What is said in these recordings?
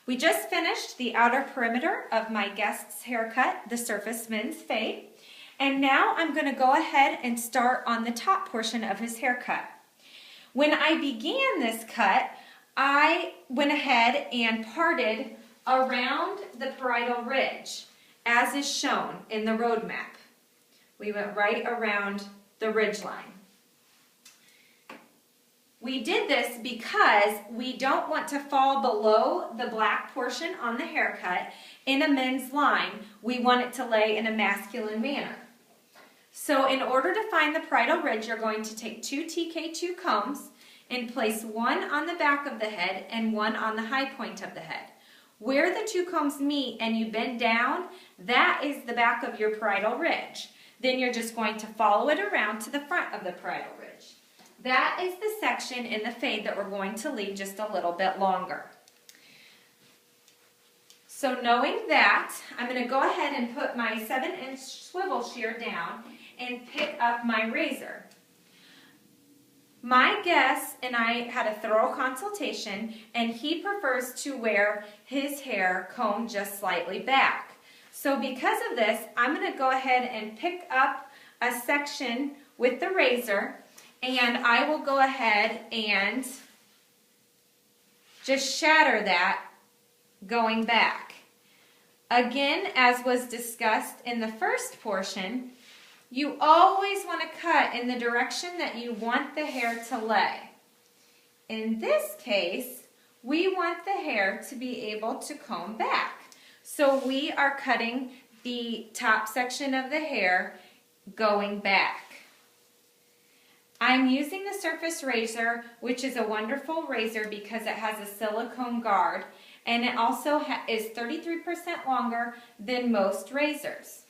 We just finished the outer perimeter of my guest's haircut, the surface men's fade. And now I'm going to go ahead and start on the top portion of his haircut. When I began this cut, I went ahead and parted around the parietal ridge, as is shown in the roadmap. We went right around the ridge line. We did this because we don't want to fall below the black portion on the haircut in a men's line. We want it to lay in a masculine manner. So in order to find the parietal ridge, you're going to take 2 TK2 combs and place one on the back of the head and one on the high point of the head. Where the 2 combs meet and you bend down, that is the back of your parietal ridge. Then you're just going to follow it around to the front of the parietal ridge. That is the section in the fade that we're going to leave just a little bit longer. So knowing that, I'm going to go ahead and put my 7-inch swivel shear down and pick up my razor. My guest and I had a thorough consultation, and he prefers to wear his hair combed just slightly back. So because of this, I'm going to go ahead and pick up a section with the razor, and I will go ahead and just shatter that going back. Again, as was discussed in the first portion, you always want to cut in the direction that you want the hair to lay. In this case, we want the hair to be able to comb back. So we are cutting the top section of the hair going back. I'm using the surface razor, which is a wonderful razor because it has a silicone guard, and it also is 33% longer than most razors.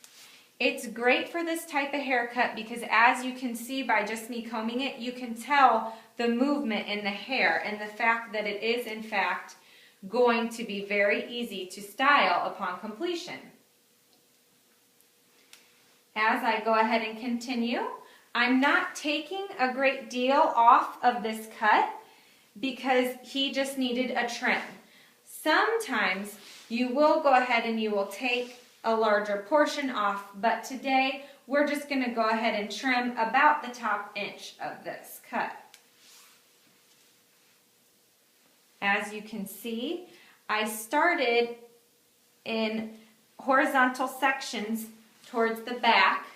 It's great for this type of haircut because, as you can see by just me combing it, you can tell the movement in the hair and the fact that it is in fact going to be very easy to style upon completion. As I go ahead and continue, I'm not taking a great deal off of this cut because he just needed a trim. Sometimes you will go ahead and you will take a larger portion off, but today we're just going to go ahead and trim about the top inch of this cut. As you can see, I started in horizontal sections towards the back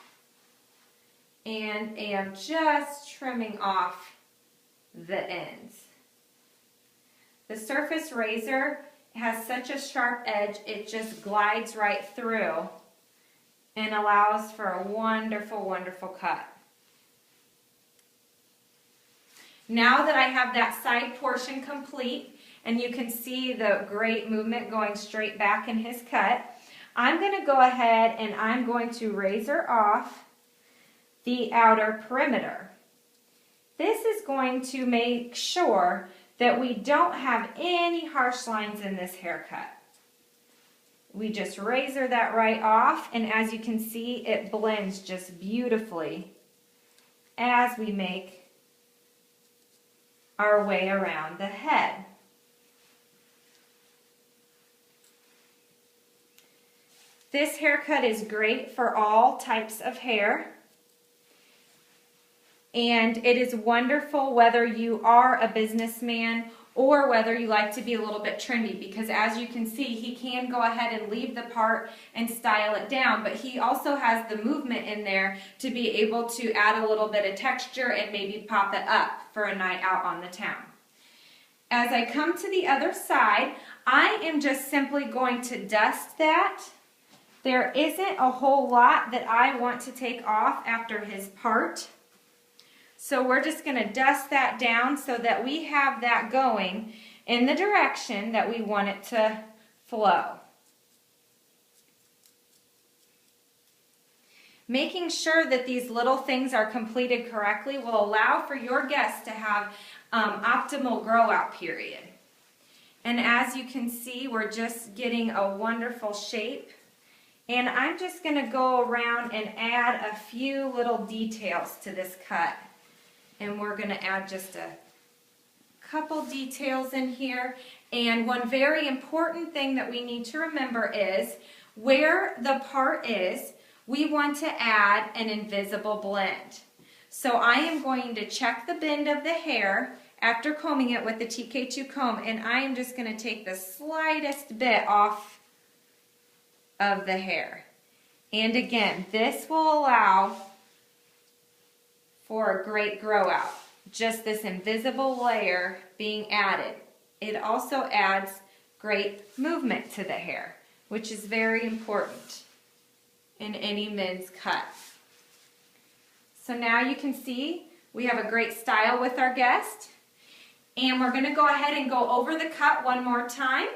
and am just trimming off the ends. The surface razor has such a sharp edge, it just glides right through and allows for a wonderful, wonderful cut. Now that I have that side portion complete, and you can see the great movement going straight back in his cut, I'm going to go ahead and I'm going to razor off the outer perimeter. This is going to make sure that we don't have any harsh lines in this haircut. We just razor that right off, and as you can see, it blends just beautifully as we make our way around the head. This haircut is great for all types of hair. And it is wonderful whether you are a businessman or whether you like to be a little bit trendy, because as you can see, he can go ahead and leave the part and style it down, but he also has the movement in there to be able to add a little bit of texture and maybe pop it up for a night out on the town. As I come to the other side, I am just simply going to dust that. There isn't a whole lot that I want to take off after his part. So we're just going to dust that down so that we have that going in the direction that we want it to flow. Making sure that these little things are completed correctly will allow for your guest to have optimal grow out period. And as you can see, we're just getting a wonderful shape. And I'm just going to go around and add a few little details to this cut. And we're going to add just a couple details in here. And one very important thing that we need to remember is where the part is, we want to add an invisible blend. So I am going to check the bend of the hair after combing it with the TK2 comb, and I am just going to take the slightest bit off of the hair. And again, this will allow for a great grow out. Just this invisible layer being added. It also adds great movement to the hair, which is very important in any men's cut. So now you can see we have a great style with our guest. And we're going to go ahead and go over the cut one more time.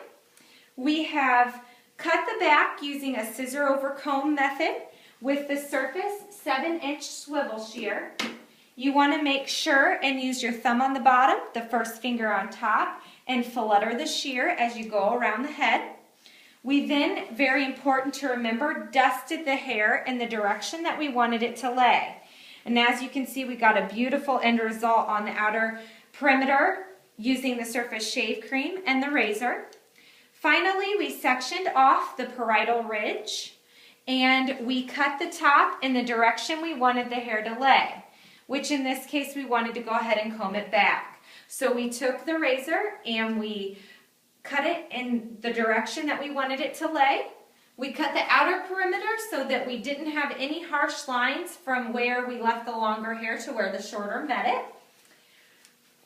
We have cut the back using a scissor over comb method with the surface 7-inch swivel shear. You want to make sure and use your thumb on the bottom, the first finger on top, and flutter the shear as you go around the head. We then, very important to remember, dusted the hair in the direction that we wanted it to lay. And as you can see, we got a beautiful end result on the outer perimeter using the surface shave cream and the razor. Finally, we sectioned off the parietal ridge and we cut the top in the direction we wanted the hair to lay, which in this case we wanted to go ahead and comb it back. So we took the razor and we cut it in the direction that we wanted it to lay. We cut the outer perimeter so that we didn't have any harsh lines from where we left the longer hair to where the shorter met it.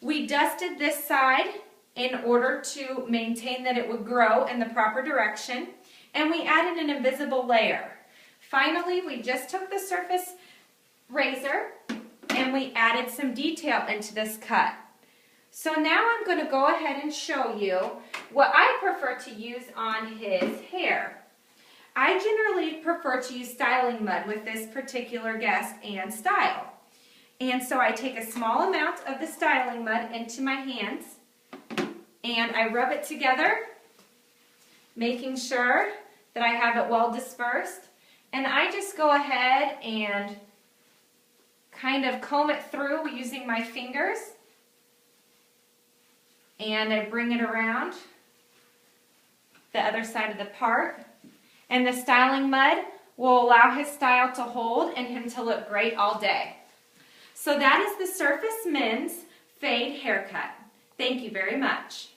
We dusted this side in order to maintain that it would grow in the proper direction, and we added an invisible layer. Finally, we just took the surface razor and we added some detail into this cut. So now I'm going to go ahead and show you what I prefer to use on his hair. I generally prefer to use styling mud with this particular guest and style. And so I take a small amount of the styling mud into my hands and I rub it together, making sure that I have it well dispersed. And I just go ahead and kind of comb it through using my fingers. And I bring it around the other side of the part. And the styling mud will allow his style to hold and him to look great all day. So that is the Surface Men's Fade Haircut. Thank you very much.